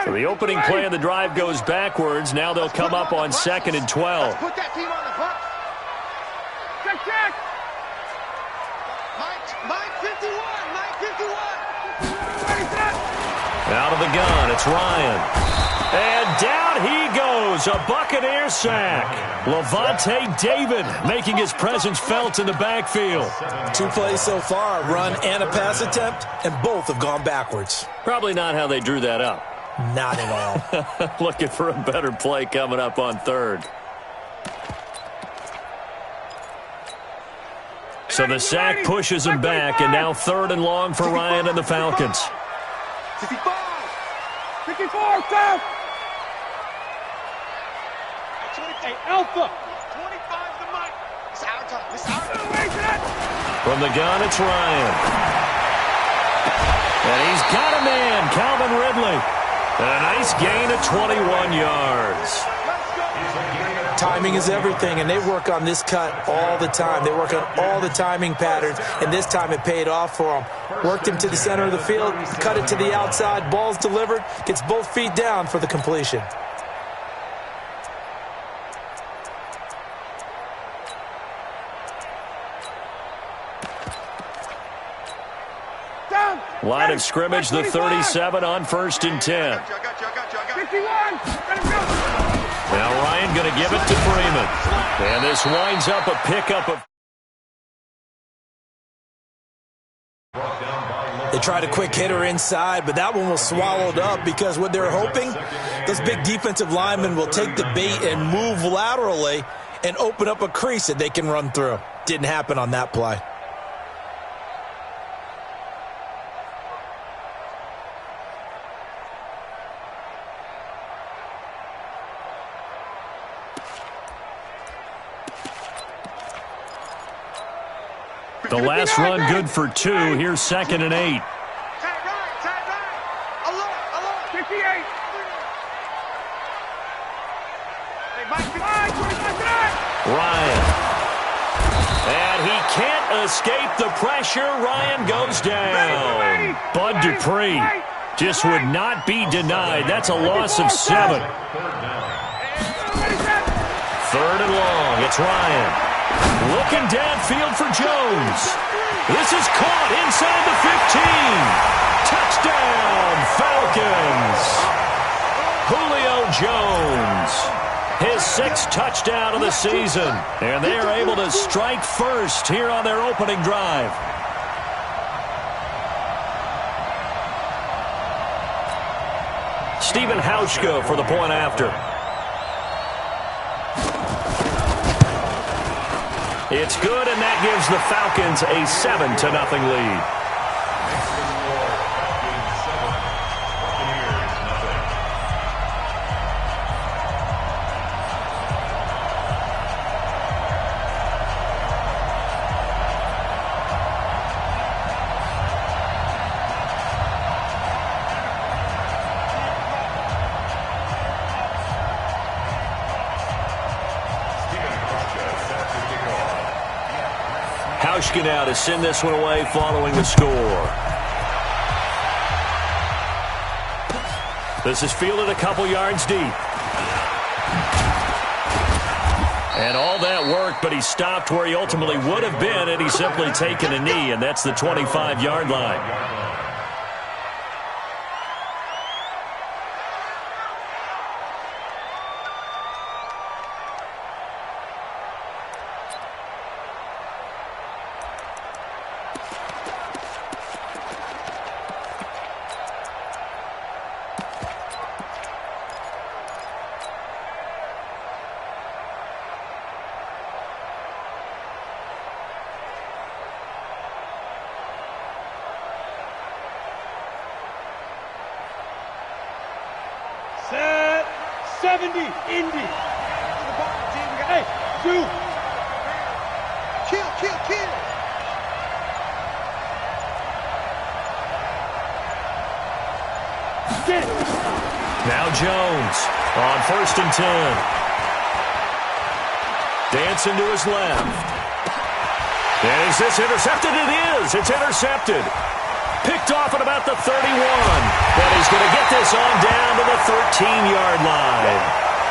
So the opening play of the drive goes backwards. Now they'll come up on 2nd and 12. Put that team on the bus. Check. Mike 51. Out of the gun, it's Ryan. And down he goes, a Buccaneer sack. Levante David making his presence felt in the backfield. 2 plays so far, a run and a pass attempt, and both have gone backwards. Probably not how they drew that up. Not at all. Looking for a better play coming up on 3rd. So the sack pushes him back, and now 3rd and long for Ryan and the Falcons. 54, stop! Hey, Alpha! 25 to Mike. It's our time. From the gun, it's Ryan. And he's got a man, Calvin Ridley. A nice gain of 21 yards. Timing is everything, and they work on this cut all the time. They work on all the timing patterns, and this time it paid off for them. Worked him to the center of the field, cut it to the outside, ball's delivered, gets both feet down for the completion. Line of scrimmage, the 37 on 1st and 10. 51, Now Ryan going to give it to Freeman. And this winds up a pickup of... They tried a quick hitter inside, but that one was swallowed up because what they're hoping, those big defensive linemen will take the bait and move laterally and open up a crease that they can run through. Didn't happen on that play. The last run good for 2. Here's 2nd and 8. Tight right. Alert. 58. Hey, Mike, Ryan. And he can't escape the pressure. Ryan goes down. Bud Dupree just would not be denied. That's a loss of 7. 3rd and long. It's Ryan. Looking downfield for Jones. This is caught inside the 15. Touchdown, Falcons. Julio Jones. His 6th touchdown of the season. And they are able to strike first here on their opening drive. Stephen Hauschka for the point after. It's good, and that gives the Falcons a 7-0 lead. Hauschka now to send this one away following the score. This is fielded a couple yards deep. And all that worked, but he stopped where he ultimately would have been had he simply taken a knee, and that's the 25-yard line. Set 70, Indy. Hey, 2. Kill. Get it. Now Jones on 1st and 10. Dancing to his left. And is this intercepted? It is. It's intercepted. Picked off at about the 31. But he's going to get this on down to the 13-yard line.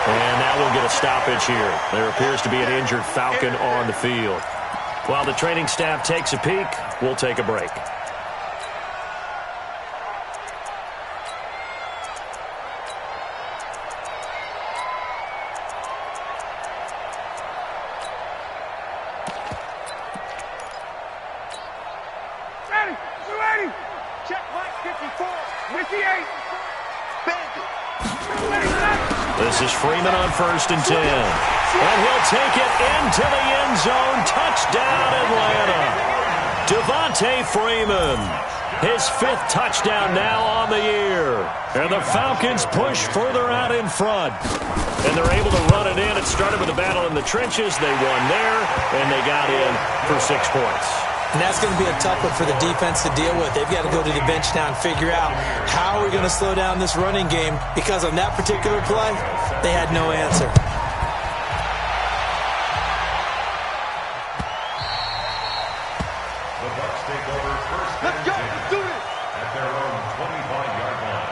And now we'll get a stoppage here. There appears to be an injured Falcon on the field. While the training staff takes a peek, we'll take a break. Ready. Check Mike 54 with the 8. This is Freeman on 1st and 10. And he'll take it into the end zone. Touchdown, Atlanta. Devontae Freeman. His 5th touchdown now on the year. And the Falcons push further out in front. And they're able to run it in. It started with a battle in the trenches. They won there, and they got in for 6 points. And that's going to be a tough one for the defense to deal with. They've got to go to the bench now and figure out how we're going to slow down this running game, because on that particular play, they had no answer. The Bucs take over first. Let's go. Let's do it. At their own 25-yard line.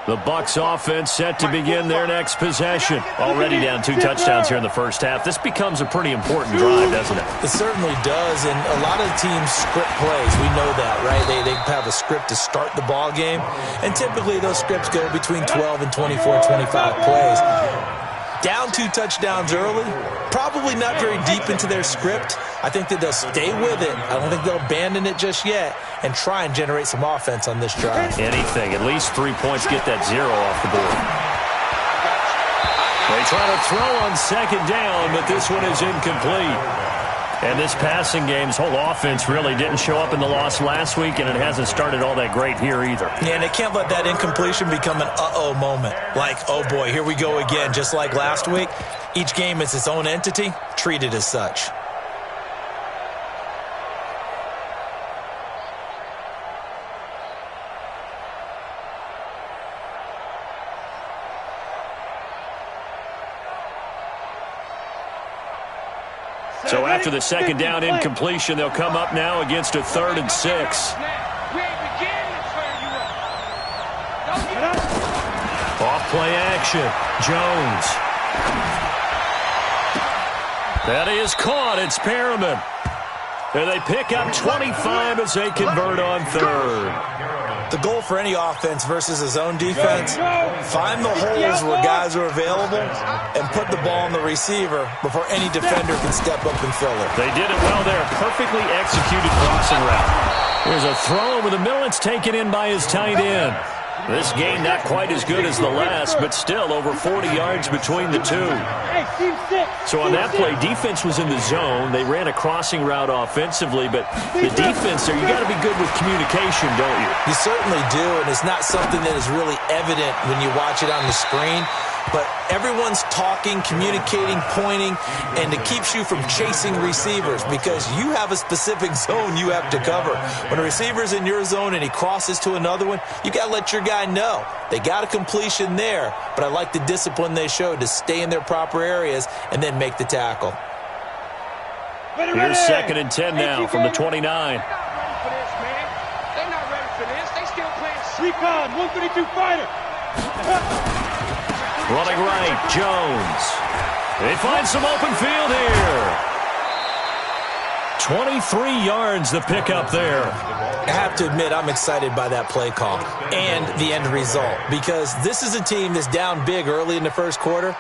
The Bucs offense set to begin their next possession. Already down 2 touchdowns here in the first half. This becomes a pretty important drive, doesn't it? It certainly does, and a lot of teams script plays. We know that, right? They have a script to start the ball game, and typically those scripts go between 12 and 24, 25 plays. Down 2 touchdowns early, probably not very deep into their script. I think that they'll stay with it. I don't think they'll abandon it just yet and try and generate some offense on this drive. Anything. At least 3 points, get that 0 off the board. They try to throw on 2nd down, but this one is incomplete. And this passing game's whole offense really didn't show up in the loss last week, and it hasn't started all that great here either. Yeah, and they can't let that incompletion become an uh-oh moment. Like, oh boy, here we go again, just like last week. Each game is its own entity, treated as such. So after the 2nd down incompletion, they'll come up now against a 3rd and 6. Off play action. Jones. That is caught. It's Perriman. And they pick up 25 as they convert on 3rd. The goal for any offense versus a zone defense, find the holes where guys are available and put the ball on the receiver before any defender can step up and fill it. They did it well there. Perfectly executed crossing route. Here's a throw over the middle. It's taken in by his tight end. This game not quite as good as the last, but still over 40 yards between the two. So on that play, defense was in the zone. They ran a crossing route offensively, but the defense there, you got to be good with communication, don't you? You certainly do, and it's not something that is really evident when you watch it on the screen. But everyone's talking, communicating, pointing, and it keeps you from chasing receivers because you have a specific zone you have to cover. When a receiver's in your zone and he crosses to another one, you got to let your guy know. They got a completion there, but I like the discipline they showed to stay in their proper areas and then make the tackle. Here's 2nd and 10 now from the 29. They're not ready for this. They still playing recon, 132 fighter. Running right, Jones. They find some open field here. 23 yards the pickup there. I have to admit, I'm excited by that play call and the end result because this is a team that's down big early in the first quarter,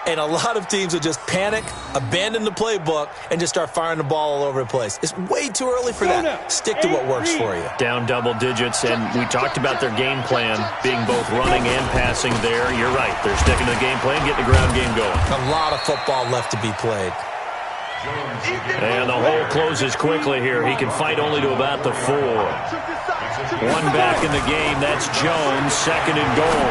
and a lot of teams will just panic, abandon the playbook, and just start firing the ball all over the place. It's way too early for that. Stick to what works for you. Down double digits, and we talked about their game plan being both running and passing there. You're right. They're sticking to the game plan, getting the ground game going. A lot of football left to be played. And the hole closes quickly here. He can fight only to about the 4. One back in the game. That's Jones, second and goal.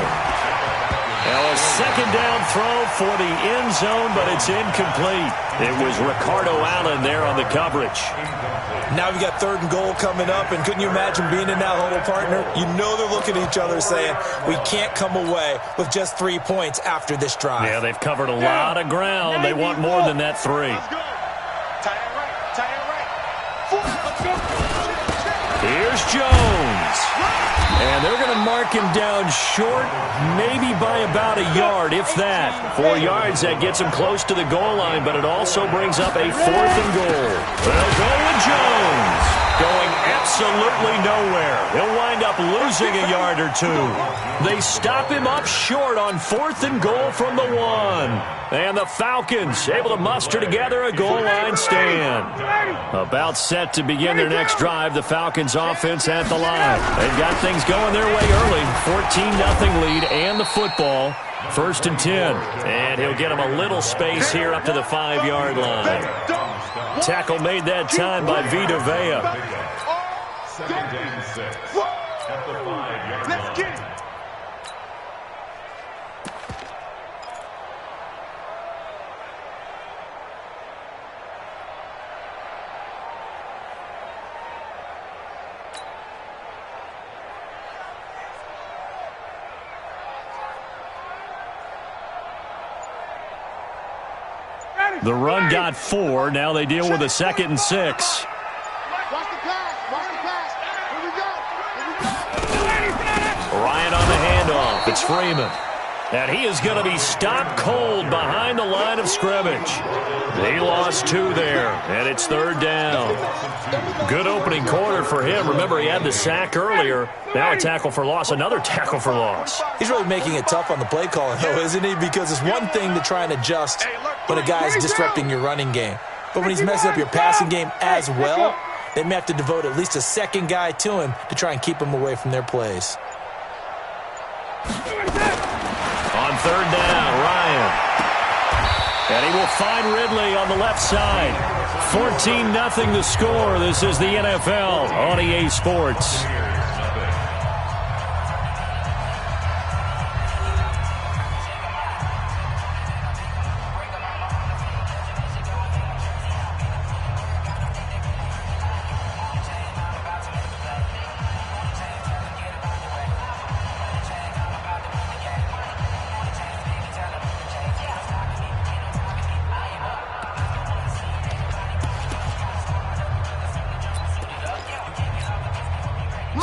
Now a second down throw for the end zone, but it's incomplete. It was Ricardo Allen there on the coverage. Now we got third and goal coming up, and couldn't you imagine being in that hole, partner? You know they're looking at each other saying, we can't come away with just 3 points after this drive. Yeah, they've covered a lot of ground. They want more than that 3. Here's Jones. And they're going to mark him down short, maybe by about a yard, if that. 4 yards, that gets him close to the goal line, but it also brings up a 4th and goal. They'll go with Jones, going absolutely nowhere. He'll wind up losing a yard or 2. They stop him up short on 4th and goal from the 1. And the Falcons able to muster together a goal line stand. About set to begin their next drive, the Falcons offense at the line. They've got things going their way early. 14-0 lead and the football. 1st and 10. And he'll get him a little space here up to the 5-yard line. Tackle made that time by Vita Vea. 2nd and 6 at the 5-yard line. Let's get it. The run got 4. Now they deal with a 2nd and 6. Watch the pass. Watch the pass. Here we go. Ryan on the handoff. It's Freeman. And he is going to be stopped cold behind the line of scrimmage. He lost 2 there, and it's 3rd down. Good opening quarter for him. Remember, he had the sack earlier. Now a tackle for loss, another tackle for loss. He's really making it tough on the play calling, though, isn't he? Because it's one thing to try and adjust when a guy's disrupting your running game. But when he's messing up your passing game as well, they may have to devote at least a second guy to him to try and keep him away from their plays. On 3rd down, Ryan. And he will find Ridley on the left side. 14-0 the score. This is the NFL on EA Sports.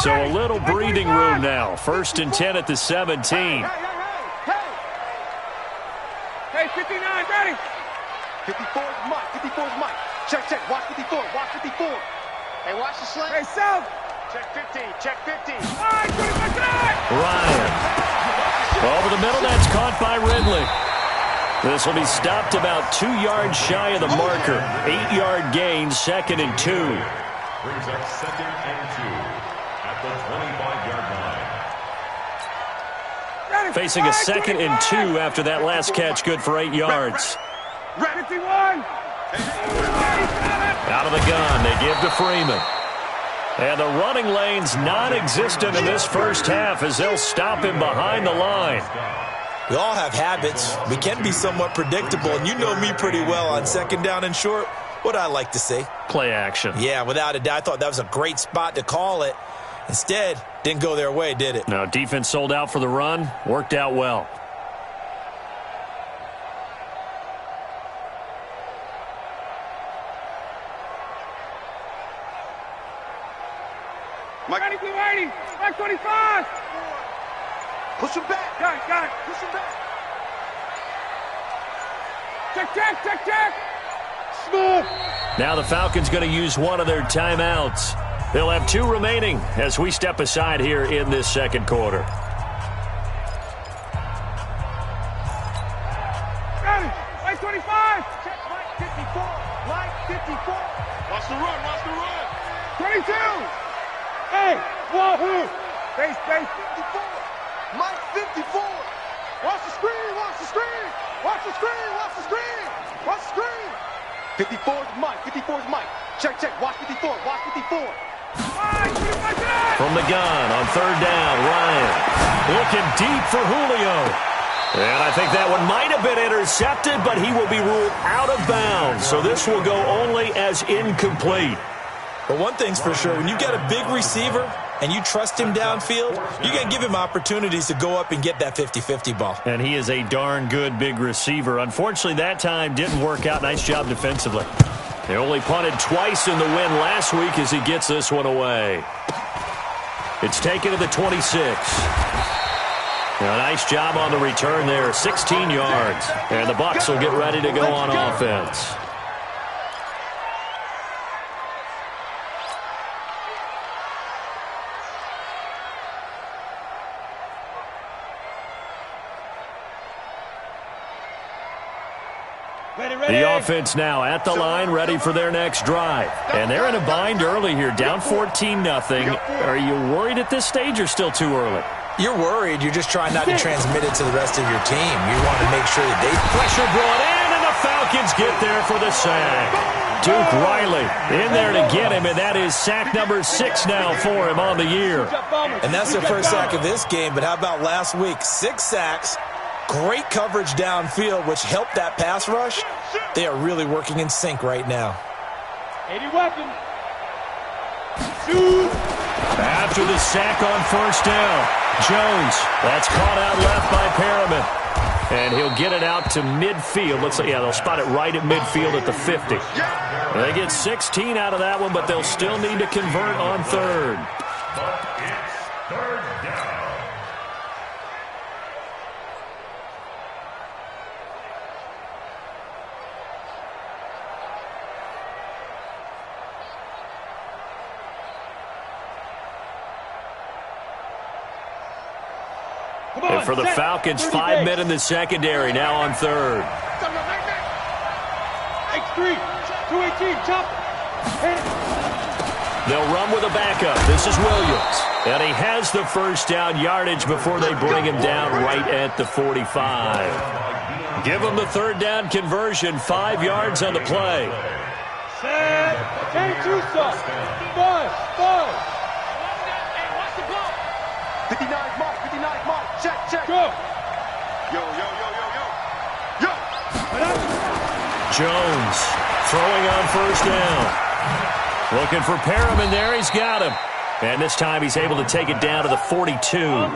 So a little breathing room now. 1st and 10 at the 17. Hey, 59, ready? 54 is Mike. 54 is Mike. Check. Watch 54. Watch 54. Hey, watch the slant. Hey, South. Check 15. Check 15. All right, 25 guys. Ryan. Over the middle, that's caught by Ridley. This will be stopped about 2 yards shy of the marker. 8-yard gain, 2nd and 2. Brings up 2nd and 2 at the 25-yard line. Facing a 2nd and 2 after that last catch, good for 8 yards. 51. Out of the gun, they give to Freeman. And the running lane's non-existent in this first half as they'll stop him behind the line. We all have habits. We can be somewhat predictable, and you know me pretty well on 2nd down and short. What I like to see. Play action. Yeah, without a doubt. I thought that was a great spot to call it. Instead, didn't go their way, did it? No, defense sold out for the run. Worked out well. Mike 80. Mike 25. Push him back. Got it. Push him back. Check. Smooth. Now the Falcons going to use one of their timeouts. They'll have 2 remaining as we step aside here in this second quarter. Got it. Mike 25. Check Mike 54. Mike 54. Watch the run. 22. Hey, wahoo. Base 54. Mike 54. Watch the screen. Watch the screen. 54 is Mike. 54 is Mike. Check, check. Watch 54. Watch 54. From the gun on third down, Ryan looking deep for Julio. And I think that one might have been intercepted, but he will be ruled out of bounds. So this will go only as incomplete. But one thing's for sure, when you get a big receiver and you trust him downfield, you got to give him opportunities to go up and get that 50-50 ball. And he is a darn good big receiver. Unfortunately, that time didn't work out. Nice job defensively. They only punted twice in the win last week as he gets this one away. It's taken to the 26. Now, nice job on the return there, 16 yards. And the Bucs will get ready to go on offense. The offense now at the line, ready for their next drive. And they're in a bind early here, down 14-0. Are you worried at this stage or still too early? You're worried. You're just trying not to transmit it to the rest of your team. You want to make sure that they... Pressure brought in, and the Falcons get there for the sack. Duke Riley in there to get him, and that is sack number 6 now for him on the year. And that's their first sack of this game, but how about last week? 6 sacks. Great coverage downfield, which helped that pass rush. They are really working in sync right now. 80 weapon. After the sack on first down, Jones, that's caught out left by Perriman. And he'll get it out to midfield. Looks like, yeah, they'll spot it right at midfield at the 50. They get 16 out of that one, but they'll still need to convert on third. And for the Falcons, 5 men in the secondary, now on third. X3, 218, chop. They'll run with a backup. This is Williams. And he has the first down yardage before they bring him down right at the 45. Give him the third down conversion, 5 yards on the play. Set. 10-2 stop. 5. 59 mark, 59 mark. Check, check. Go. Yo. Jones throwing on first down. Looking for Perriman there. He's got him. And this time he's able to take it down to the 42.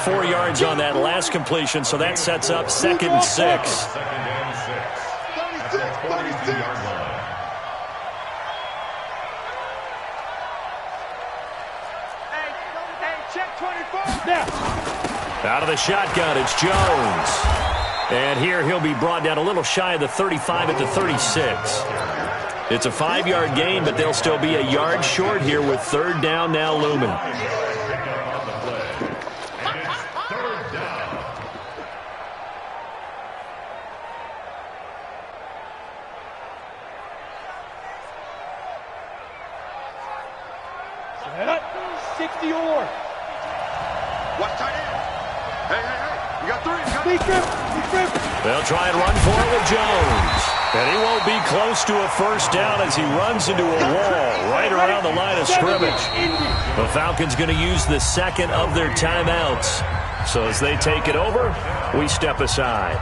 4 yards on that last completion, so that sets up 2nd and 6. 36. Check 24. Out of the shotgun, it's Jones. And here he'll be brought down a little shy of the 35 at the 36. It's a 5-yard gain, but they'll still be a yard short here with third down now looming. Set. 60 or. Watch tight end. Hey. You got 3. They'll try and run for it with Jones. And he won't be close to a first down as he runs into a wall right around the line of scrimmage. The Falcons going to use the second of their timeouts. So as they take it over, we step aside.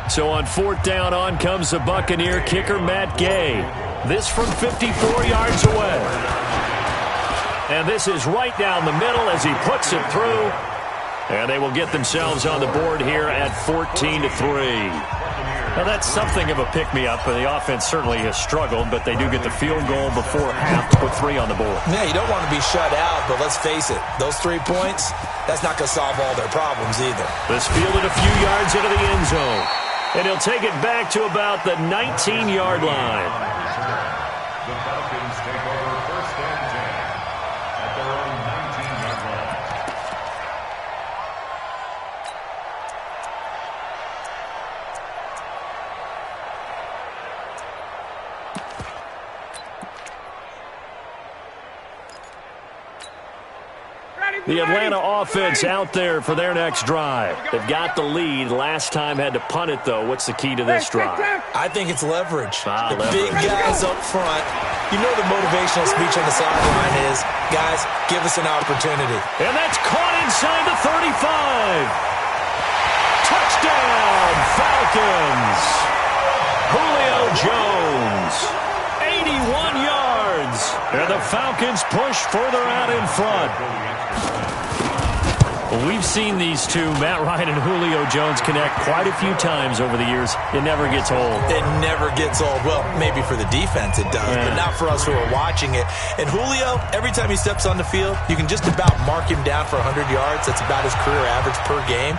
So on 4th down, on comes the Buccaneer kicker, Matt Gay. This from 54 yards away. And this is right down the middle as he puts it through. And they will get themselves on the board here at 14-3. Now that's something of a pick-me-up. The offense certainly has struggled, but they do get the field goal before half to put 3 on the board. Yeah, you don't want to be shut out, but let's face it, those 3 points, that's not going to solve all their problems either. This fielded a few yards into the end zone. And he'll take it back to about the 19-yard line. The Falcons take over 1st and 10 at their own 19-yard line. The Atlanta offense out there for their next drive. They've got the lead. Last time had to punt it, though. What's the key to this drive? I think it's leverage. The leverage. Big guys up front. You know the motivational speech on the sideline is, guys, give us an opportunity. And that's caught inside the 35. Touchdown, Falcons. Julio Jones, 81 yards. And the Falcons push further out in front. Well, we've seen these two, Matt Ryan and Julio Jones, connect quite a few times over the years. It never gets old. It never gets old. Well, maybe for the defense it does, but not for us who are watching it. And Julio, every time he steps on the field, you can just about mark him down for 100 yards. That's about his career average per game.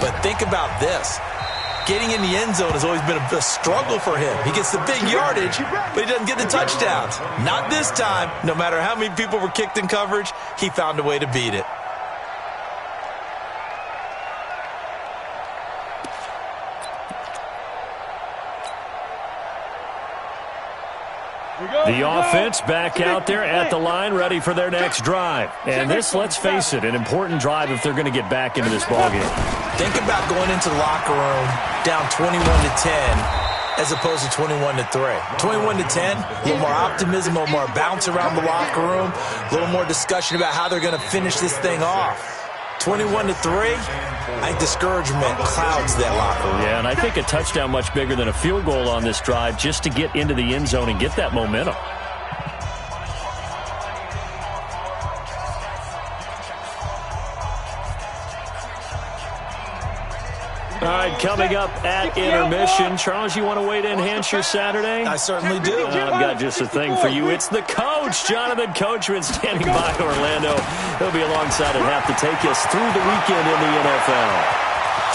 But think about this. Getting in the end zone has always been a struggle for him. He gets the big yardage, but he doesn't get the touchdowns. Not this time. No matter how many people were kicked in coverage, he found a way to beat it. The offense back out there at the line, ready for their next drive. And this, let's face it, an important drive if they're going to get back into this ballgame. Think about going into the locker room down 21-10 as opposed to 21-3. 21-10, a little more optimism, a little more bounce around the locker room, a little more discussion about how they're going to finish this thing off. 21-3, I think discouragement clouds that locker room. Yeah, and I think a touchdown much bigger than a field goal on this drive just to get into the end zone and get that momentum. All right, coming up at intermission. Charles, you want to wait to enhance your Saturday? I certainly do. I've got just a thing for you. It's the coach, Jonathan Coachman, standing by Orlando. He'll be alongside at half to take us through the weekend in the NFL.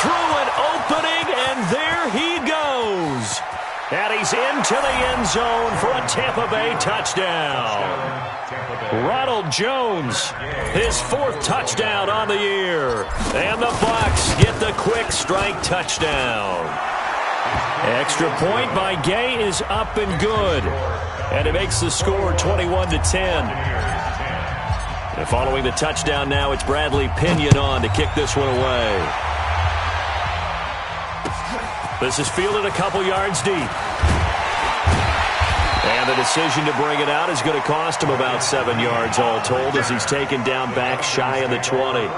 Through an opening, and there he goes. And he's into the end zone for a Tampa Bay touchdown. Ronald Jones, his fourth touchdown on the year. And the Bucs get the quick strike touchdown. Extra point by Gay is up and good. And it makes the score 21-10. And following the touchdown now, it's Bradley Pinion on to kick this one away. This is fielded a couple yards deep. And the decision to bring it out is going to cost him about 7 yards all told as he's taken down back shy of the 20.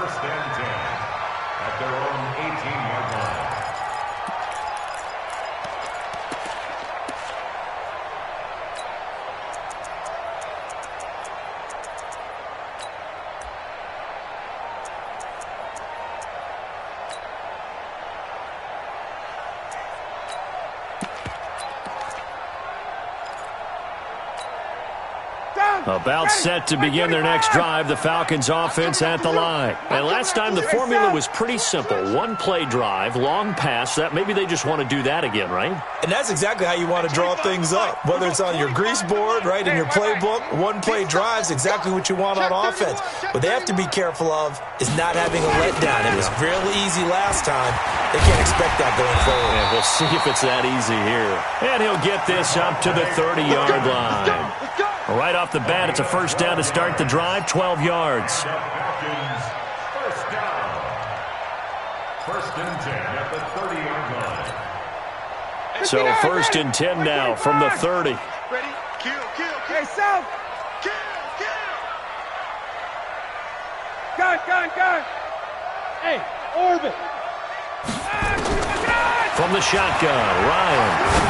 About set to begin their next drive, the Falcons offense at the line. And last time the formula was pretty simple. One play drive, long pass. That maybe they just want to do that again, right? And that's exactly how you want to draw things up. Whether it's on your grease board, right, in your playbook, one play drive's exactly what you want on offense. What they have to be careful of is not having a letdown. It was real easy last time. They can't expect that going forward. And we'll see if it's that easy here. And he'll get this up to the 30-yard line. Right off the bat, it's a first down to start the drive, 12 yards. First and 10 at the 30-yard line. So first and 10 now from the 30. Ready? Kill. Hey, South. Kill. Gun. Hey, orbit. From the shotgun, Ryan.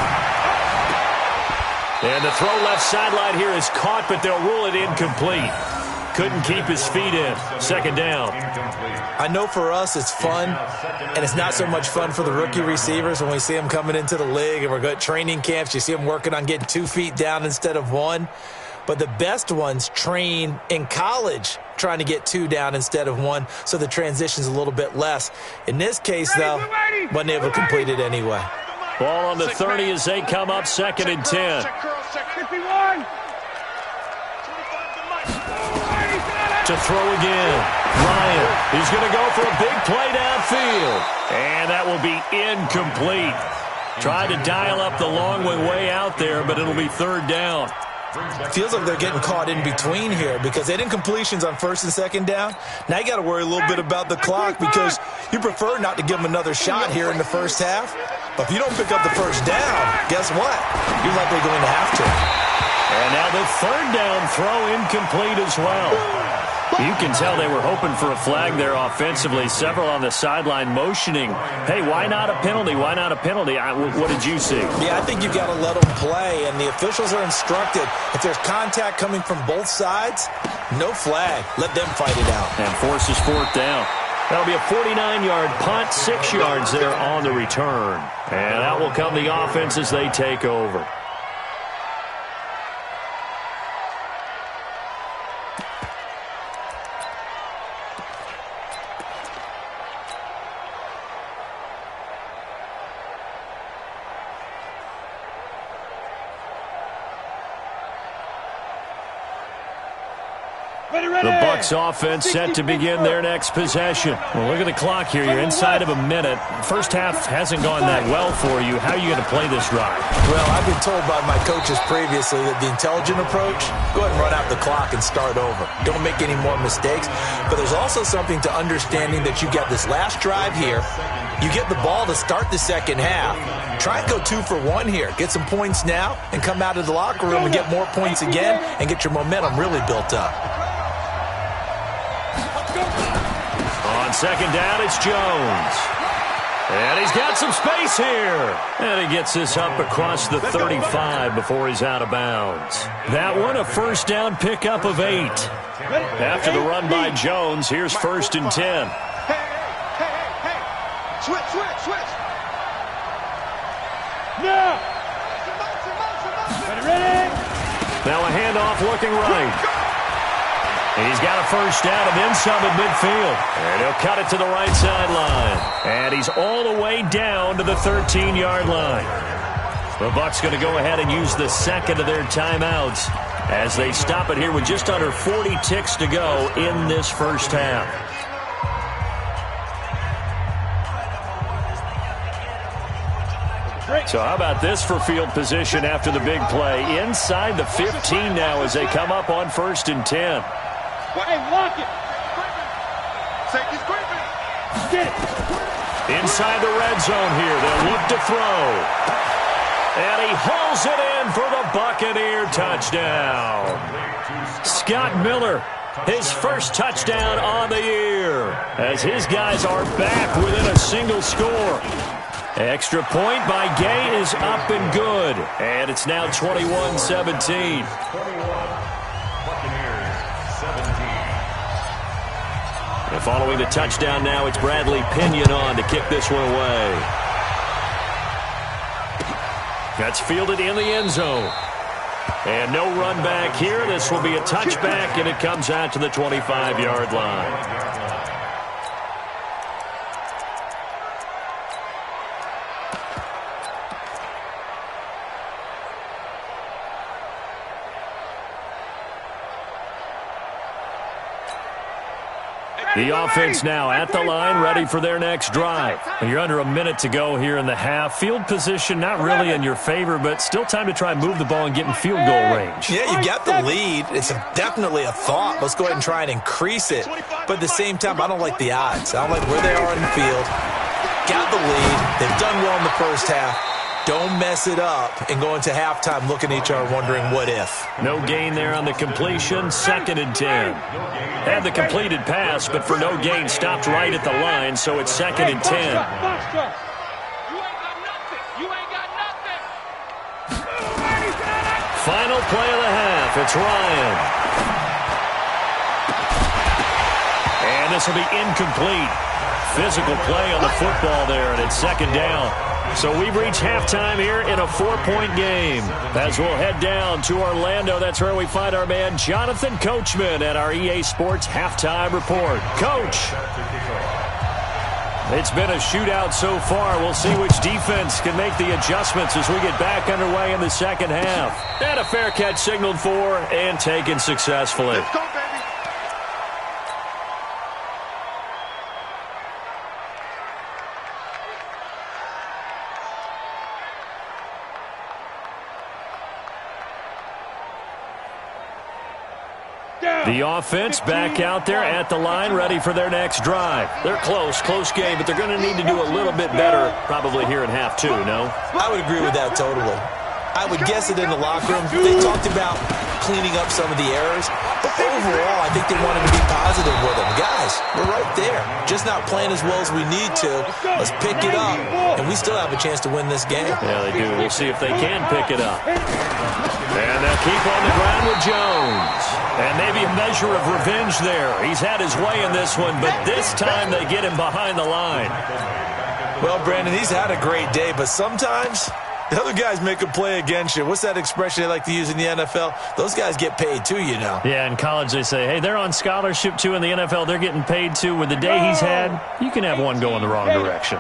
And the throw left sideline here is caught, but they'll rule it incomplete. Couldn't keep his feet in. Second down. I know for us it's fun, and it's not so much fun for the rookie receivers when we see them coming into the league and we're going to training camps. You see them working on getting 2 feet down instead of 1. But the best ones train in college trying to get 2 down instead of 1, so the transition's a little bit less. In this case, though, wasn't able to complete it anyway. Ball on the 30 as they come up second and 10. 51. To throw again. Ryan, he's going to go for a big play downfield. And that will be incomplete. Tried to dial up the long way out there, but it'll be third down. Feels like they're getting caught in between here because they didn't completions on first and second down. Now you got to worry a little bit about the clock because you prefer not to give them another shot here in the first half. But if you don't pick up the first down, guess what? You're likely going to have to. And now the third down throw incomplete as well. You can tell they were hoping for a flag there offensively. Several on the sideline motioning, hey, why not a penalty? Why not a penalty? What did you see? Yeah, I think you've got to let them play, and the officials are instructed. If there's contact coming from both sides, no flag. Let them fight it out. And forces fourth down. That'll be a 49-yard punt, 6 yards there on the return. And out will come the offense as they take over. The Bucs offense set to begin their next possession. Well, look at the clock here. You're inside of a minute. First half hasn't gone that well for you. How are you going to play this drive? Well, I've been told by my coaches previously that the intelligent approach, go ahead and run out the clock and start over. Don't make any more mistakes. But there's also something to understanding that you get this last drive here. You get the ball to start the second half. Try and go 2 for 1 here. Get some points now and come out of the locker room and get more points again and get your momentum really built up. On second down, it's Jones. And he's got some space here. And he gets this up across the 35 before he's out of bounds. That one, a first down pickup of 8. After the run by Jones, here's 1st and 10. Hey. Switch. No. Ready? Now a handoff looking right. He's got a first down and then some at midfield. And he'll cut it to the right sideline. And he's all the way down to the 13-yard line. The Bucs going to go ahead and use the second of their timeouts as they stop it here with just under 40 ticks to go in this first half. So how about this for field position after the big play? Inside the 15 now as they come up on 1st and 10. Hey, lock it. Safety's creeping. Get it. Inside the red zone here. They'll look to throw. And he hauls it in for the Buccaneer touchdown. Scott Miller, his first touchdown on the year, as his guys are back within a single score. Extra point by Gay is up and good. And it's now 21-17. And following the touchdown now, it's Bradley Pinion on to kick this one away. That's fielded in the end zone. And no run back here. This will be a touchback, and it comes out to the 25-yard line. The offense now at the line, ready for their next drive. And you're under a minute to go here in the half. Field position not really in your favor, but still time to try and move the ball and get in field goal range. Yeah, you got the lead. It's definitely a thought. Let's go ahead and try and increase it. But at the same time, I don't like the odds. I don't like where they are in the field. Got the lead. They've done well in the first half. Don't mess it up and go into halftime looking at each other wondering what if. No gain there on the completion, 2nd and 10. Had the completed pass, but for no gain, stopped right at the line, so it's 2nd and 10. You ain't got nothing. Final play of the half, it's Ryan. And this will be incomplete. Physical play on the football there, and it's 2nd down. So we've reached halftime here in a 4-point game. As we'll head down to Orlando, that's where we find our man Jonathan Coachman at our EA Sports Halftime Report. Coach, it's been a shootout so far. We'll see which defense can make the adjustments as we get back underway in the second half. And a fair catch signaled for and taken successfully. Let's go, baby. The offense back out there at the line, ready for their next drive. They're close game, but they're going to need to do a little bit better probably here in half two, no? I would agree with that totally. I would guess it in the locker room. They talked about cleaning up some of the errors, but overall, I think they wanted to be positive with them. Guys, we're right there. Just not playing as well as we need to. Let's pick it up, and we still have a chance to win this game. Yeah, they do. We'll see if they can pick it up. And they'll keep on the ground with Jones. And maybe a measure of revenge there. He's had his way in this one, but this time they get him behind the line. Well, Brandon, he's had a great day, but sometimes the other guys make a play against you. What's that expression they like to use in the NFL? Those guys get paid too, you know. Yeah, in college they say, hey, they're on scholarship too. In the NFL, they're getting paid too. With the day he's had, you can have one go in the wrong direction.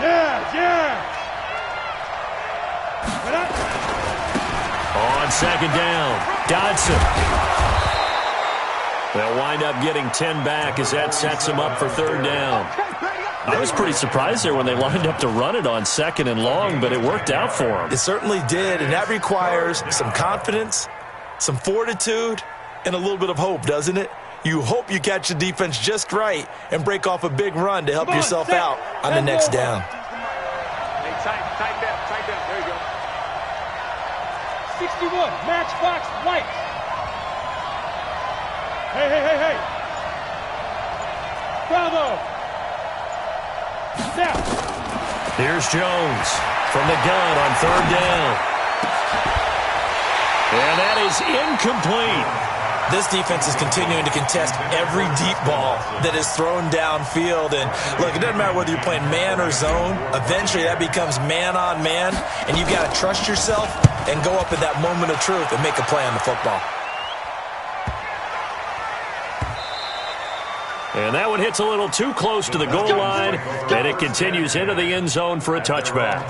Yeah. On second down, Dodson. They'll wind up getting 10 back as that sets them up for third down. I was pretty surprised there when they lined up to run it on second and long, but it worked out for them. It certainly did, and that requires some confidence, some fortitude, and a little bit of hope, doesn't it? You hope you catch the defense just right and break off a big run to help yourself out on the next down. Hey, tighten down. There you go. 61, matchbox white. Hey. Bravo. Now. Here's Jones from the gun on third down. And that is incomplete. This defense is continuing to contest every deep ball that is thrown downfield. And, look, it doesn't matter whether you're playing man or zone. Eventually, that becomes man on man, and you've got to trust yourself and go up at that moment of truth and make a play on the football. And that one hits a little too close to the goal line, and it continues into the end zone for a touchback.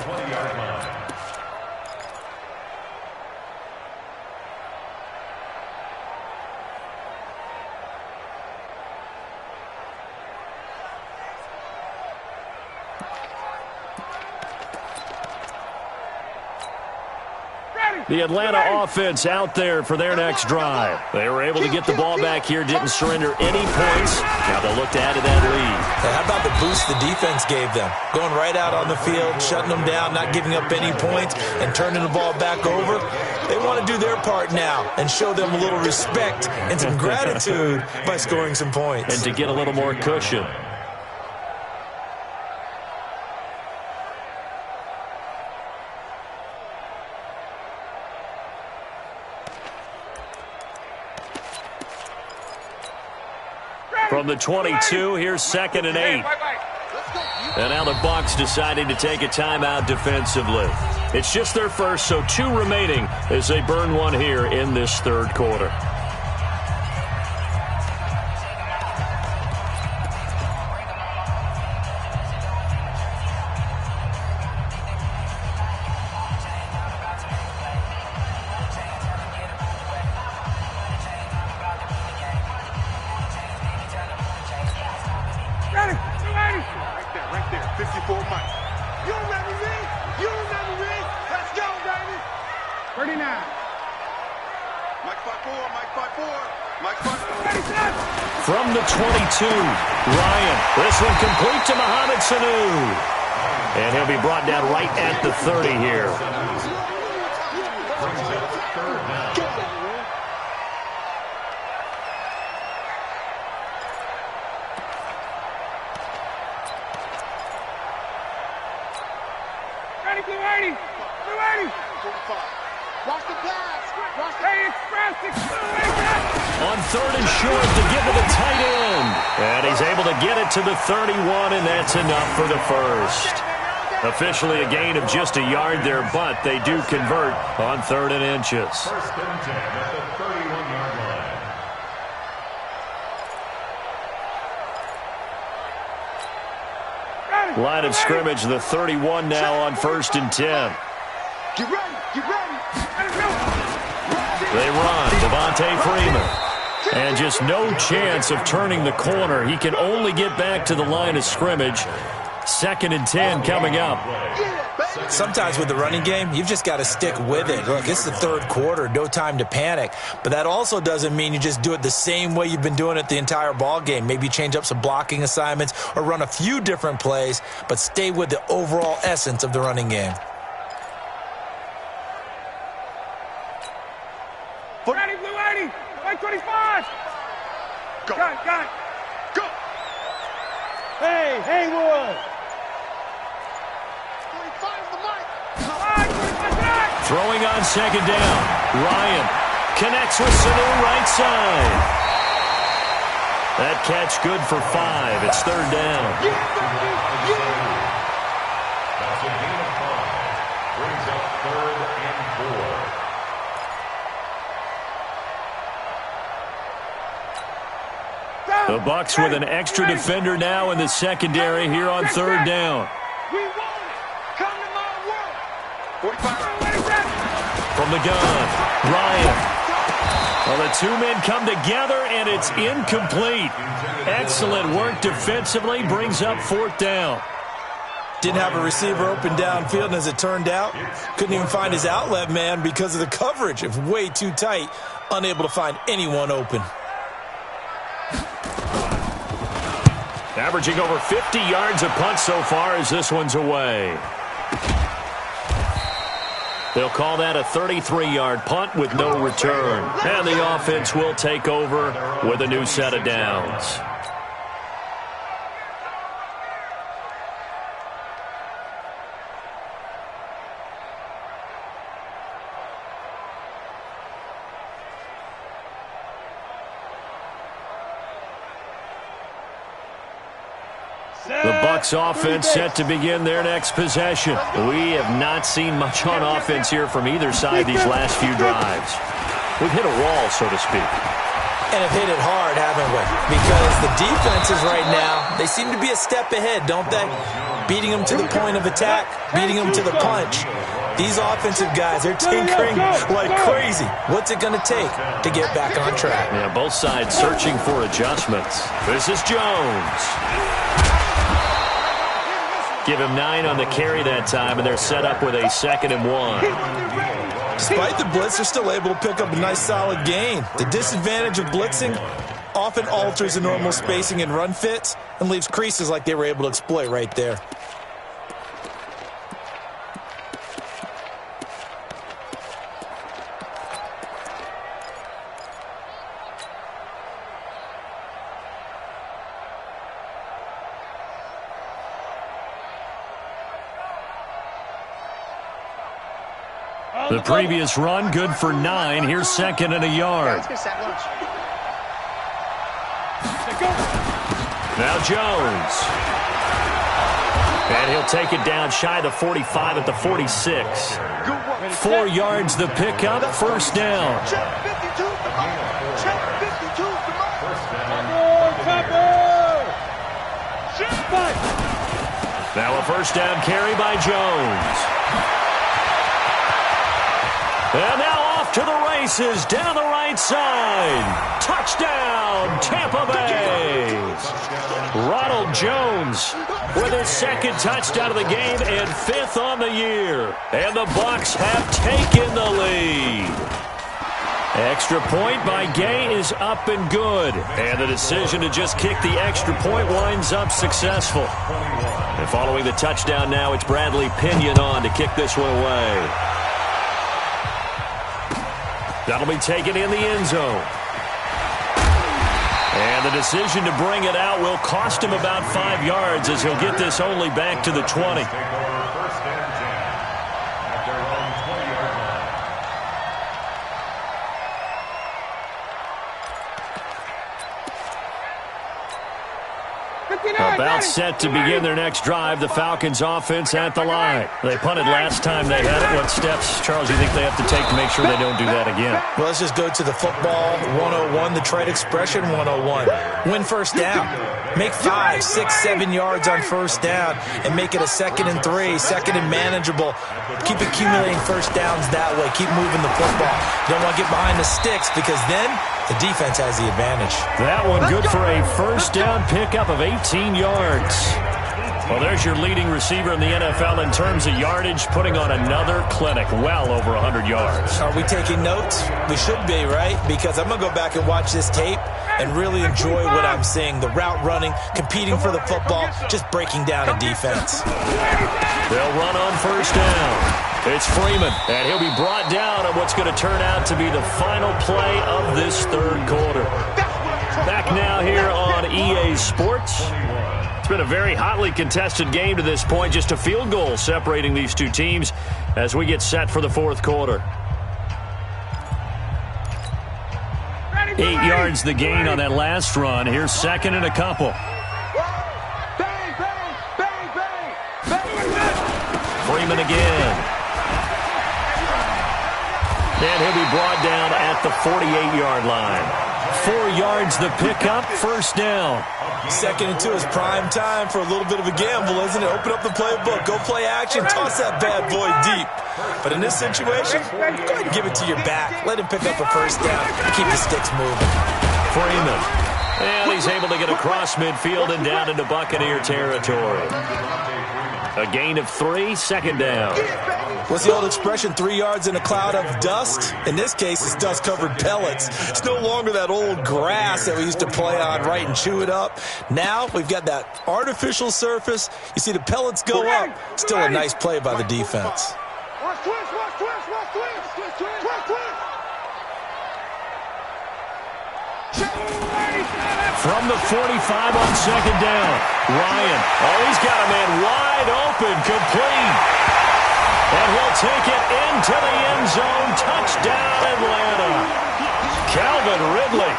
The Atlanta offense out there for their next drive. They were able to get the ball back here, didn't surrender any points. Now they'll look to add to that lead. Hey, how about the boost the defense gave them? Going right out on the field, shutting them down, not giving up any points, and turning the ball back over. They want to do their part now and show them a little respect and some gratitude by scoring some points. And to get a little more cushion. From the 22, here's 2nd and 8. And now the Bucs deciding to take a timeout defensively. It's just their first, so 2 remaining as they burn one here in this third quarter. Right there. 54 Mike. You remember me? Let's go, baby. 39. Mike 5'4". From the 22, Ryan. This one complete to Mohamed Sanu. And he'll be brought down right at the 30 here. Watch the pass. On third and short to give to the tight end. And he's able to get it to the 31, and that's enough for the first. Officially a gain of just a yard there, but they do convert on 3rd and inches. First and 10 at the 31-yard line. Line of scrimmage, the 31 now on 1st and 10. Get ready. They run, Devontae Freeman. And just no chance of turning the corner. He can only get back to the line of scrimmage. 2nd and 10 coming up. Sometimes with the running game, you've just got to stick with it. Look, it's the third quarter, no time to panic. But that also doesn't mean you just do it the same way you've been doing it the entire ball game. Maybe change up some blocking assignments or run a few different plays, but stay with the overall essence of the running game. Ready, blue 80, 125. Go. Got it. Go. Hey, Haywood. 45 the mic. Throwing on 2nd down. Ryan connects with Sanu right side. That catch good for 5. It's 3rd down. That's a gain of 5. Brings up 3rd and 4. The Bucs with an extra defender now in the secondary here on 3rd down. We want it. Come to my world. 45. From the gun, Ryan. Well, the two men come together, and it's incomplete. Excellent work defensively, brings up 4th down. Didn't have a receiver open downfield, and as it turned out, couldn't even find his outlet man because of the coverage. It was way too tight, unable to find anyone open. Averaging over 50 yards a punt so far as this one's away. They'll call that a 33-yard punt with no return. And the offense will take over with a new set of downs. The Bucs offense set to begin their next possession. We have not seen much on offense here from either side these last few drives. We've hit a wall, so to speak. And have hit it hard, haven't we? Because the defenses right now, they seem to be a step ahead, don't they? Beating them to the point of attack, beating them to the punch. These offensive guys, they're tinkering like crazy. What's it going to take to get back on track? Yeah, both sides searching for adjustments. This is Jones. Give him 9 on the carry that time, and they're set up with a 2nd and 1. Despite the blitz, they're still able to pick up a nice solid gain. The disadvantage of blitzing often alters the normal spacing and run fits and leaves creases like they were able to exploit right there. The previous run, good for 9. Here's 2nd and a yard. Now Jones. And he'll take it down shy of the 45 at the 46. 4 yards the pickup, 1st down. Check 52 the mic. Check 52 the mic. Now a 1st down carry by Jones. And now off to the races, down the right side. Touchdown, Tampa Bay. Ronald Jones with his 2nd touchdown of the game and 5th on the year. And the Bucs have taken the lead. Extra point by Gay is up and good. And the decision to just kick the extra point winds up successful. And following the touchdown now, it's Bradley Pinion on to kick this one away. That'll be taken in the end zone. And the decision to bring it out will cost him about 5 yards as he'll get this only back to the 20. About set to begin their next drive. The Falcons offense at the line. They punted last time they had it. What steps, Charles, do you think they have to take to make sure they don't do that again? Well, let's just go to the football 101, the trade expression 101. Win 1st down. Make 5, 6, 7 yards on 1st down and make it a 2nd and 3, 2nd and manageable. Keep accumulating 1st downs that way. Keep moving the football. You don't want to get behind the sticks because then the defense has the advantage. That one good for a 1st down pickup of 18 yards. Well, there's your leading receiver in the NFL in terms of yardage, putting on another clinic, well over 100 yards. Are we taking notes? We should be, right? Because I'm going to go back and watch this tape and really enjoy what I'm seeing. The route running, competing for the football, just breaking down a defense. They'll run on first down. It's Freeman, and he'll be brought down on what's going to turn out to be the final play of this third quarter. Back now here on EA Sports. It's been a very hotly contested game to this point. Just a field goal separating these two teams as we get set for the fourth quarter. 8 yards the gain on that last run. Here's second and a couple. Freeman again. And he'll be brought down at the 48-yard line. 4 yards the pickup, first down. Second and 2 is prime time for a little bit of a gamble, isn't it? Open up the playbook, go play action, toss that bad boy deep. But in this situation, go ahead and give it to your back. Let him pick up a first down and keep the sticks moving. Freeman. And he's able to get across midfield and down into Buccaneer territory. A gain of 3, second down. What's the old expression, 3 yards in a cloud of dust? In this case, it's dust-covered pellets. It's no longer that old grass that we used to play on, right, and chew it up. Now we've got that artificial surface. You see the pellets go up. Still a nice play by the defense. Watch twist, watch twist, watch twist, twist, twist, twist, twist. From the 45 on second down. Ryan. Oh, he's got a man wide open, complete. And he'll take it into the end zone. Touchdown, Atlanta. Calvin Ridley,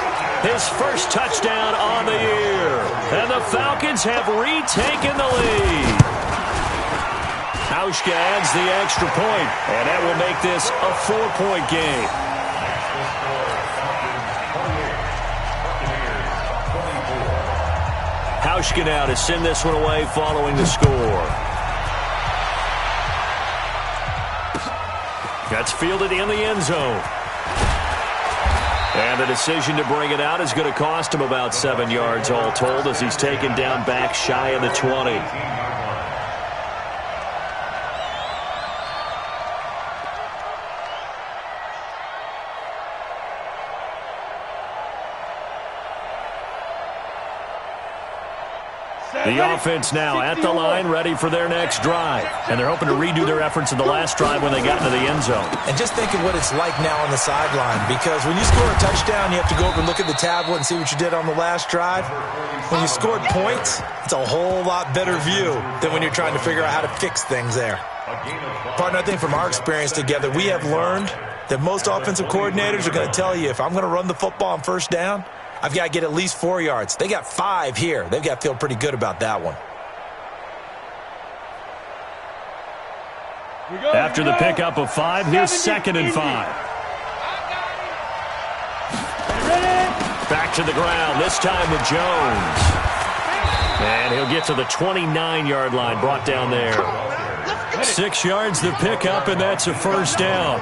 his first touchdown on the year. And the Falcons have retaken the lead. Hauschka adds the extra point, and that will make this a 4-point game. Hauschka now to send this one away following the score. That's fielded in the end zone. And the decision to bring it out is going to cost him about 7 yards all told as he's taken down back shy of the 20. The offense now at the line, ready for their next drive. And they're hoping to redo their efforts in the last drive when they got into the end zone. And just think of what it's like now on the sideline, because when you score a touchdown, you have to go over and look at the tablet and see what you did on the last drive. When you scored points, it's a whole lot better view than when you're trying to figure out how to fix things there. Partner, I think from our experience together, we have learned that most offensive coordinators are going to tell you, if I'm going to run the football on first down, I've got to get at least 4 yards. They got 5 here. They've got to feel pretty good about that one. After the pickup of 5, here's second and 5. Back to the ground, this time with Jones. And he'll get to the 29-yard line, brought down there. 6 yards the pickup, and that's a first down.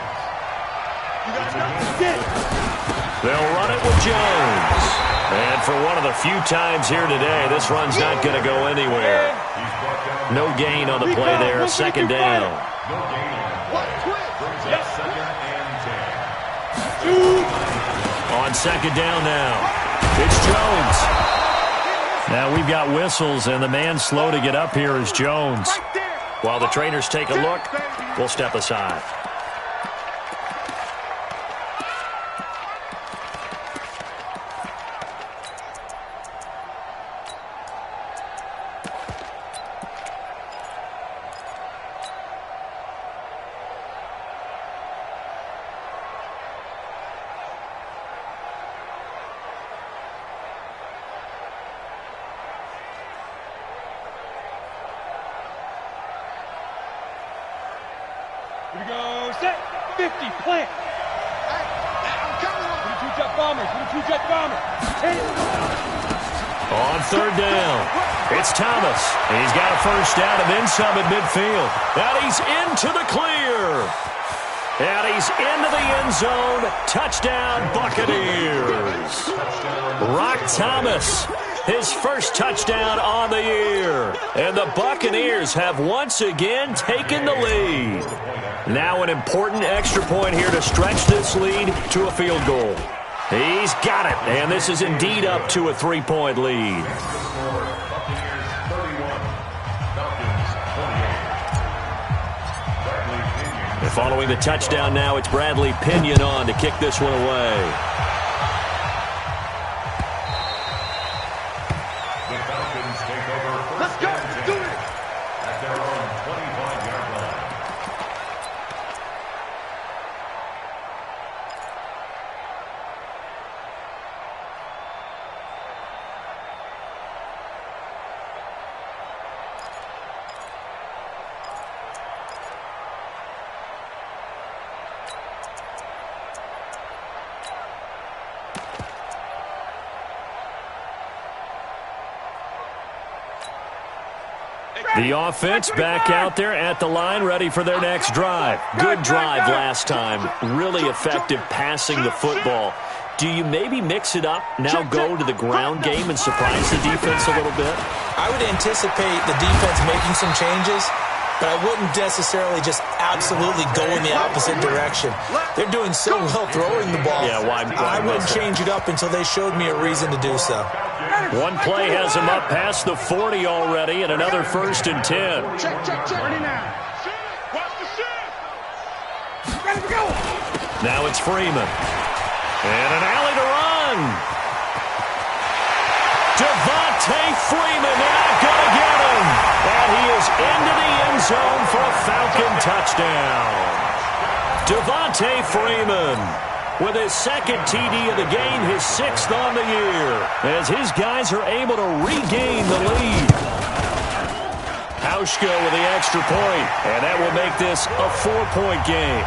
They'll run it with Jones. And for one of the few times here today, this run's not going to go anywhere. No gain on the play there, second down. On second down now, it's Jones. Now we've got whistles, and the man slow to get up here is Jones. While the trainers take a look, we'll step aside. Here we go, set, 50, plant. Hey, I'm coming up. 22 jet bombers, 22 jet bombers. On third down, it's Thomas. He's got a first down and then some at midfield. And he's into the clear. And he's into the end zone. Touchdown, Buccaneers. Rock Thomas, his first touchdown on the year. And the Buccaneers have once again taken the lead. Now an important extra point here to stretch this lead to a field goal. He's got it, and this is indeed up to a 3-point lead. And following the touchdown now, it's Bradley Pinion on to kick this one away. The Falcons take over first. Let's go. Let's do it. At their own 25-yard line. The offense back out there at the line, ready for their next drive. Good drive last time. Really effective passing the football. Do you maybe mix it up, now go to the ground game and surprise the defense a little bit? I would anticipate the defense making some changes, but I wouldn't necessarily just absolutely go in the opposite direction. They're doing so well throwing the ball. Yeah, why I wouldn't change it up until they showed me a reason to do so. One play has him up past the 40 already, and another 1st and 10. Check. Ready now. Watch the shift. Ready to go. Now it's Freeman. And an alley to run. Devontae Freeman, they're not going to get him. And he is into the end zone for a Falcon touchdown. Devontae Freeman with his second TD of the game, his 6th on the year, as his guys are able to regain the lead. Hauschka with the extra point, and that will make this a 4-point game.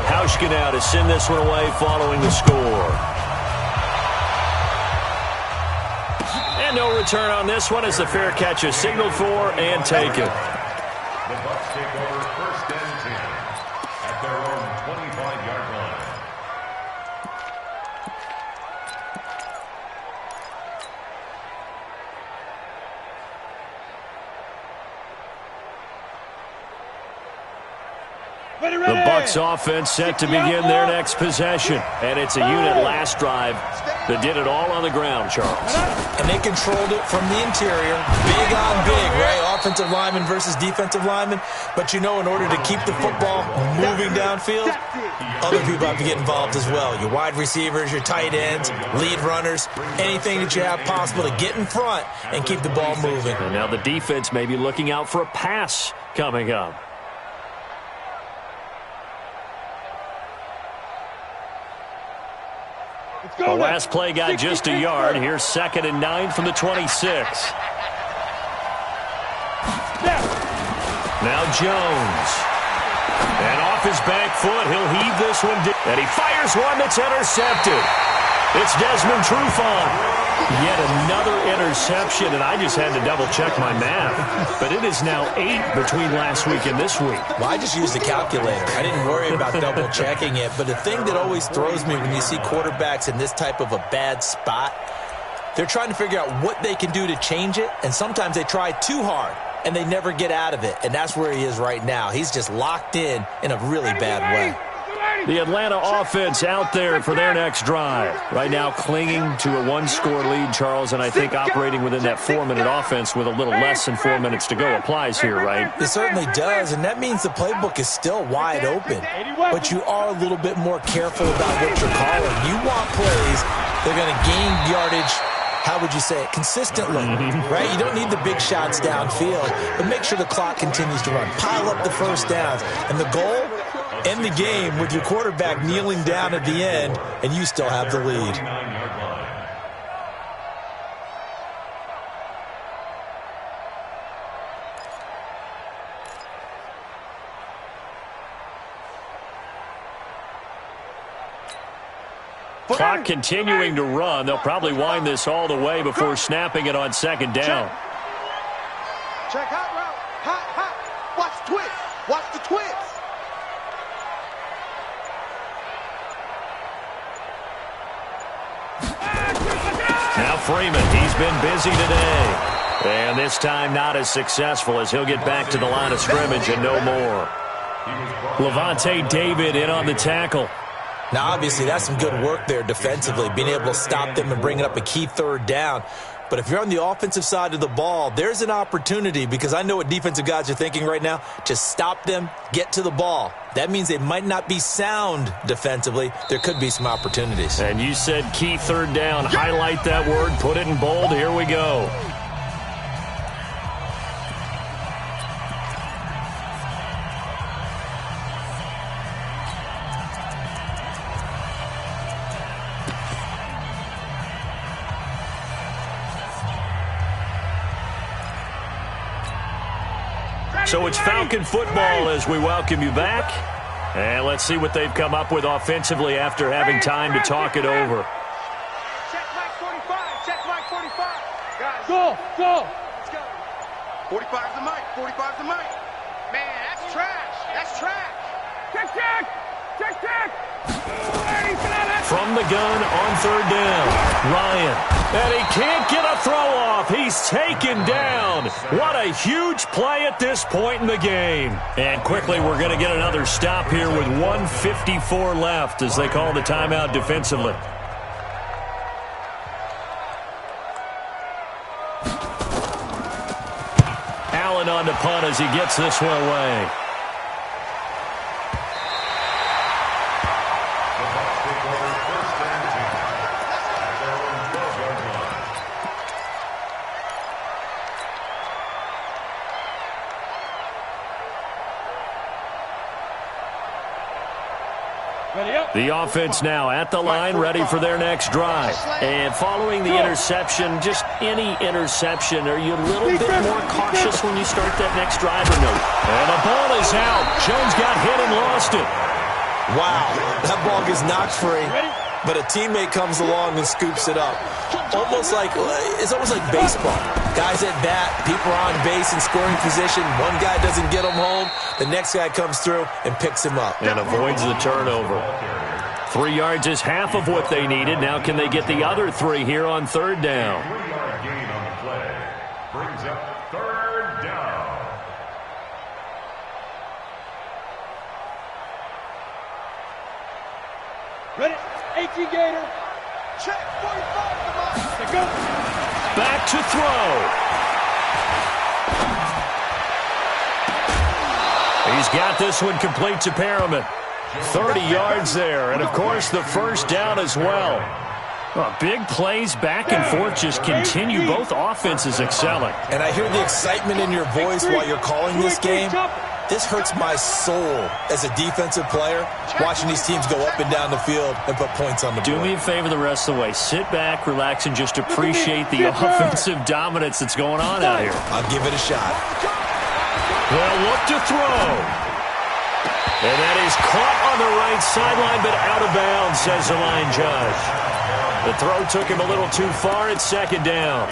Hauschka now to send this one away following the score. And no return on this one as the fair catch is signaled for and taken. The Bucs take over 1st and 10 at their own 25-yard line. The Bucs offense set to begin their next possession. And it's a unit last drive that did it all on the ground, Charles. And they controlled it from the interior. Big on big, right? Offensive lineman versus defensive lineman. But you know, in order to keep the football moving downfield, other people have to get involved as well. Your wide receivers, your tight ends, lead runners, anything that you have possible to get in front and keep the ball moving. And now the defense may be looking out for a pass coming up. The last play got just a yard. Here's 2nd and 9 from the 26. Now Jones. And off his back foot, he'll heave this one. And he fires one that's intercepted. It's Desmond Trufant. Yet another interception, and I just had to double-check my math. But it is now 8 between last week and this week. Well, I just used the calculator. I didn't worry about double-checking it. But the thing that always throws me when you see quarterbacks in this type of a bad spot, they're trying to figure out what they can do to change it, and sometimes they try too hard, and they never get out of it. And that's where he is right now. He's just locked in a really bad way. The Atlanta offense out there for their next drive. Right now clinging to a 1-score lead, Charles, and I think operating within that 4-minute offense with a little less than 4 minutes to go applies here, right? It certainly does, and that means the playbook is still wide open. But you are a little bit more careful about what you're calling. You want plays that are going to gain yardage, how would you say it, consistently, right? You don't need the big shots downfield, but make sure the clock continues to run. Pile up the first downs. And the goal, end the game with your quarterback kneeling down at the end, and you still have the lead. Clock continuing to run. They'll probably wind this all the way before snapping it on 2nd down. Check hot route. Hot. Watch the twist. Watch the twist. Now Freeman, he's been busy today. And this time not as successful as he'll get back to the line of scrimmage and no more. Levante David in on the tackle. Now, obviously, that's some good work there defensively, being able to stop them and bringing up a key third down. But if you're on the offensive side of the ball, there's an opportunity, because I know what defensive guys are thinking right now. Just stop them, get to the ball. That means they might not be sound defensively. There could be some opportunities. And you said key third down. Highlight that word, put it in bold. Here we go. So it's Falcon football as we welcome you back. And let's see what they've come up with offensively after having time to talk it over. Check Mike 45. Check Mike 45. Guys. Go. Let's go. 45's the mic. 45's the mic. Man, that's trash. That's trash. Check. From the gun on third down, Ryan. And he can't get a throw off. He's taken down. What a huge play at this point in the game. And quickly we're going to get another stop here with 1:54 left as they call the timeout defensively. Allen on the punt as he gets this one away. The offense now at the line, ready for their next drive. And following the interception, just any interception, are you a little bit more cautious when you start that next drive or no? And the ball is out. Jones got hit and lost it. Wow, that ball gets knocked free, but a teammate comes along and scoops it up. It's almost like baseball. Guys at bat, people are on base in scoring position. One guy doesn't get him home. The next guy comes through and picks him up. And avoids the turnover. 3 yards is half of what they needed. Now can they get the other 3 here on third down? 3-yard gain on the play. Brings up third down. Ready? 18 Gator. Check 45. Go. Back to throw. He's got this one complete to Perriman. 30 yards there, and of course the first down as well. Big plays back and forth just continue. Both offenses excelling. And I hear the excitement in your voice while you're calling this game. This hurts my soul as a defensive player, watching these teams go up and down the field and put points on the board. Do me a favor the rest of the way. Sit back, relax, and just appreciate the offensive dominance that's going on out here. I'll give it a shot. Well, look to throw. And that is caught on the right sideline, but out of bounds, says the line judge. The throw took him a little too far. It's second down.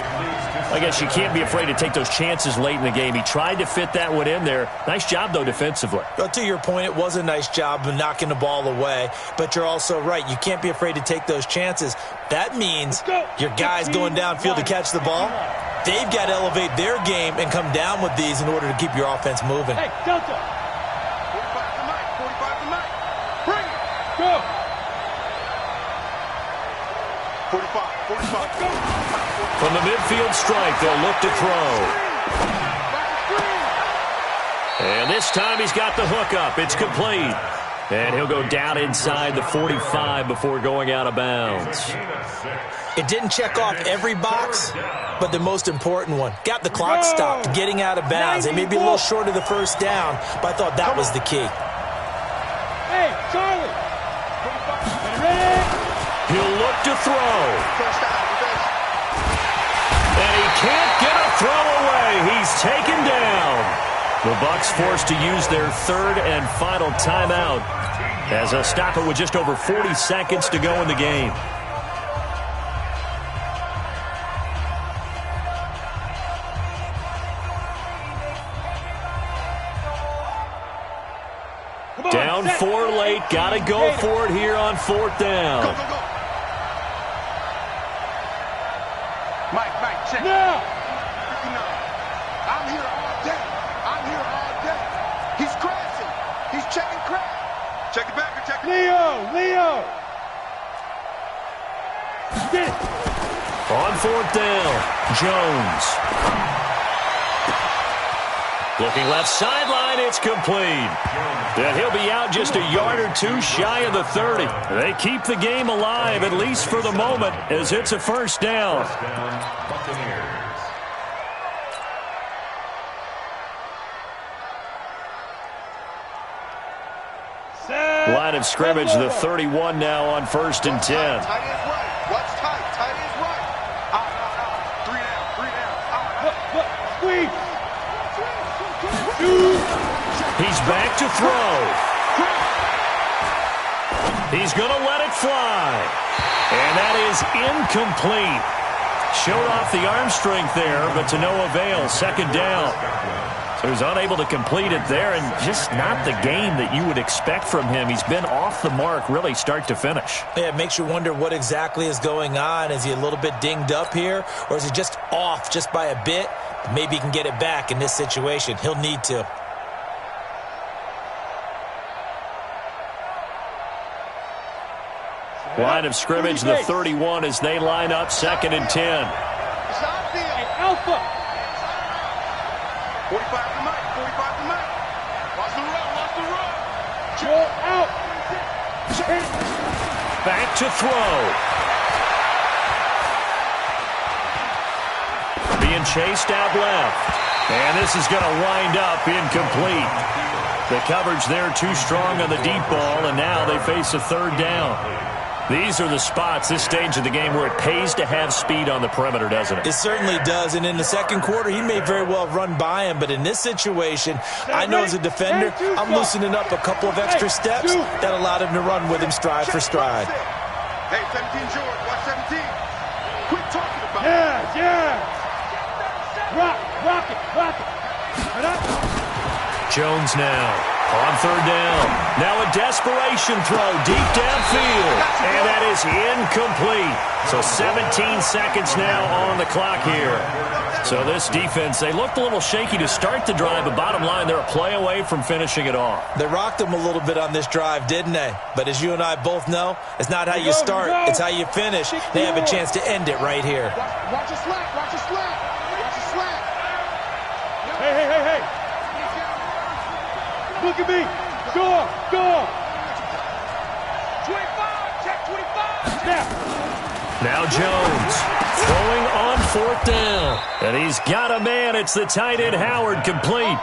I guess you can't be afraid to take those chances late in the game. He tried to fit that one in there. Nice job, though, defensively. Well, to your point, it was a nice job of knocking the ball away. But you're also right. You can't be afraid to take those chances. That means your guys going downfield to catch the ball, they've got to elevate their game and come down with these in order to keep your offense moving. Hey, Delta. 45's the mic. 45's the mic. Bring it. Go. 45. Go. From the midfield strike, they'll look to throw. And this time he's got the hook up. It's complete. And he'll go down inside the 45 before going out of bounds. It didn't check off every box, but the most important one. Got the clock stopped, getting out of bounds. They may be a little short of the first down, but I thought that was the key. Hey, Charlie. Ready? He'll look to throw. And he can't get a throw away. He's taken down. The Bucs forced to use their third and final timeout as they'll stop it with just over 40 seconds to go in the game. Down 4 late. Got to go for it here on fourth down. Go. check. Now. 59. I'm here all day. I'm here all day. He's crashing. He's checking crash. Check it back or check it. Leo. Get it. On 4th down, Jones. Looking left sideline, it's complete. And he'll be out just a yard or two shy of the 30. They keep the game alive, at least for the moment, as it's a first down. First down, Buccaneers. Line of scrimmage, the 31 now on 1st and 10. Tight end's right. Watch tight. Tight end's right. Out. 3 down. Look. Squeeze. He's back to throw. He's going to let it fly. And that is incomplete. Showed off the arm strength there, but to no avail. 2nd down. So he's unable to complete it there, and just not the game that you would expect from him. He's been off the mark really start to finish. Yeah, it makes you wonder what exactly is going on. Is he a little bit dinged up here, or is he just off just by a bit? Maybe he can get it back in this situation. He'll need to. Line of scrimmage, the 31 as they line up 2nd and 10. Hey, Alpha. 45 to Mike. Watch the run. Joel out. Back to throw. Being chased out left. And this is going to wind up incomplete. The coverage there too strong on the deep ball, and now they face a 3rd down. These are the spots, this stage of the game, where it pays to have speed on the perimeter, doesn't it? It certainly does, and in the 2nd quarter, he may very well run by him, but in this situation, I know as a defender, I'm loosening up a couple of extra steps that allowed him to run with him stride for stride. Hey, 17 George, watch 17. Quit talking about it. Yeah. Rock it. Right up. Jones now. On 3rd down. Now a desperation throw deep downfield. And that is incomplete. So 17 seconds now on the clock here. So this defense, they looked a little shaky to start the drive, but bottom line, they're a play away from finishing it off. They rocked him a little bit on this drive, didn't they? But as you and I both know, it's not how you start, it's how you finish. They have a chance to end it right here. Watch your slack. Hey. Look at me. Go. 25. Check 25. Now. Now Jones throwing on 4th down. And he's got a man. It's the tight end Howard complete.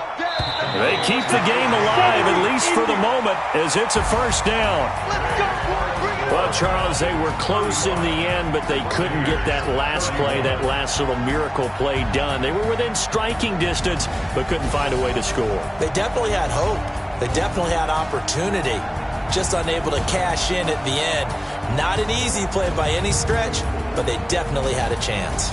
They keep the game alive, at least for the moment, as it's a 1st down. Well, Charles, they were close in the end, but they couldn't get that last play, that last little miracle play done. They were within striking distance, but couldn't find a way to score. They definitely had hope. They definitely had opportunity. Just unable to cash in at the end. Not an easy play by any stretch, but they definitely had a chance.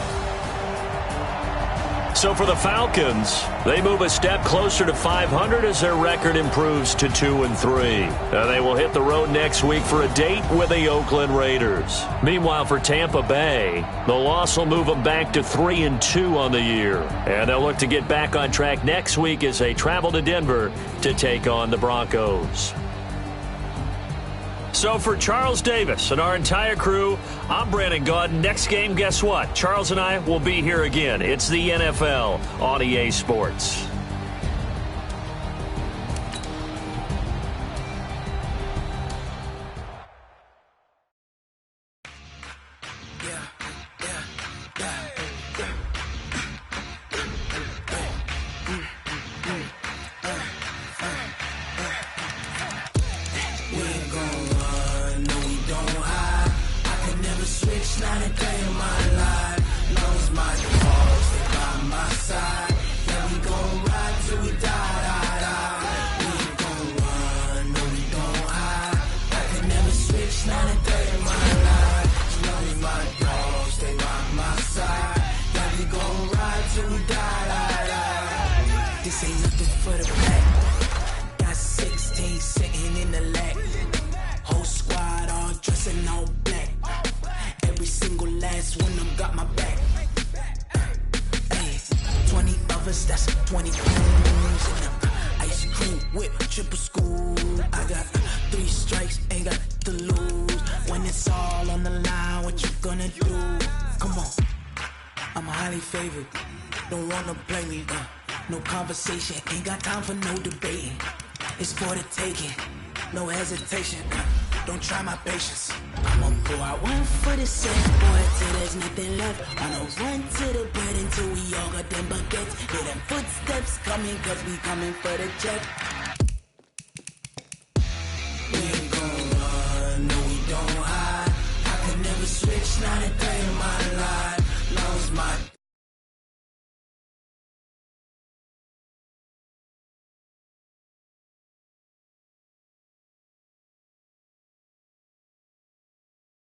So for the Falcons, they move a step closer to 500 as their record improves to 2-3. They will hit the road next week for a date with the Oakland Raiders. Meanwhile, for Tampa Bay, the loss will move them back to 3-2 on the year. And they'll look to get back on track next week as they travel to Denver to take on the Broncos. So for Charles Davis and our entire crew, I'm Brandon Gaudin. Next game, guess what? Charles and I will be here again. It's the NFL on EA Sports. Not a day in my life. Long as my dog, they by my side. Yeah, we gon' ride. wanna do? Come on, I'm highly favored. Don't wanna play me, no conversation. Ain't got time for no debating. It's for the taking, no hesitation. Don't try my patience. I'ma pour out one for the set, boy, till there's nothing left. I'ma run to the bread until we all got them baguettes. Hear them footsteps coming, cause we coming for the check.